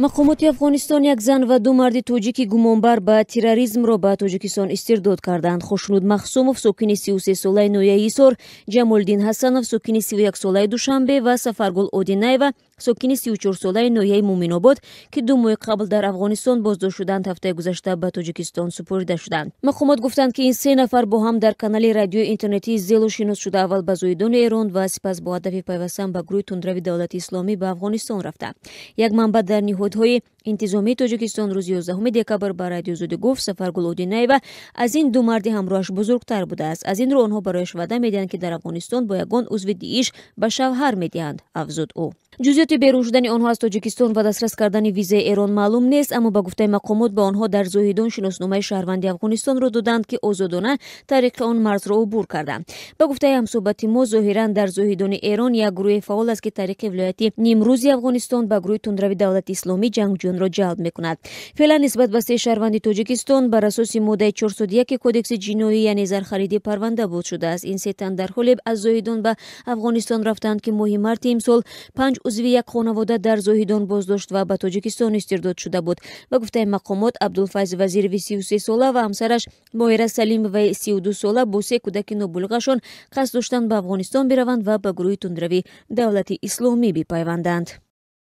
мақомоти Афғонистон як зан ва ду марди тоҷики гумонбар ба терроризмро ба Тоҷикистон истирдод карданд. Хушнуд Махсумов, сокини 33 солаи ноҳияи Исор, Ҷамолдин Ҳасанов, сокини 31 солаи Душанбе ва Сафаргул Одинаева, сокини 34 солаи ноҳияи Муминобод, ки 2 моҳи қабл дар Афғонистон боздошт шуданд, ҳафтаи гузашта ба Тоҷикистон супорида шуданд. Мақомот гуфтанд, ки ин се нафар бо ҳам дар канали радиои интернетии Зело шинос шуда аввал ба зоидони Эрон ва сипас бо ҳадафи пайвастан ба гурӯҳи тундрави давлати исломӣ ба Афғонистон рафта. Як манбаъ дар ниҳодҳои интизомии Тоҷикистон рӯзи 11 декабр ба радио Зуди гуфт, Сафаргул Одинаева аз ин ду марди ҳамроҳаш бузургтар будааст. Аз ин рӯ онҳо барояш ваъда медиҳанд, ки дар Афғонистон бо ягон узви Дииш ба шавҳар медиҳанд, афзуд ӯ. ҷузъиёти берун шудани онҳо аз Тоҷикистон ва дастрас кардани визаи Эрон маълум нест, аммо ба гуфтаи мақомот ба онҳо дар зоҳидон шиносномаи шаҳрвандии Афғонистонро доданд, ки озодона тариқи он марзро убур карданд. Ба гуфтаи ҳамсӯҳбати мо, зоҳиран дар зоҳидони Эрон як гурӯҳи фаъол аст, ки тариқи вилояти нимрӯзи Афғонистон ба гурӯҳи тундрави давлати исломӣ ҷангҷӯёнро ҷалб мекунад. Феълан нисбат ба се шаҳрванди Тоҷикистон бар асоси моддаи 401 кодекси ҷиноӣ, яъне зархаридӣ, парванда буд шудааст. Ин се тан дар ҳоле аз зоҳидон ба Афғонистон рафтанд, ки моҳи марти имсол 5 узви як хонавода дар зоҳидон боздошт ва ба Тоҷикистон истирдод шуда буд. Ба гуфтаи мақомот, Абдулфайз Вазирови 33 сола ва ҳамсараш Моҳира Салимоваи 32 сола бо се кӯдаки нобулиғашон қасд доштанд ба Афғонистон бираванд ва ба гурӯҳи тундрави давлати исломӣ бипайванданд.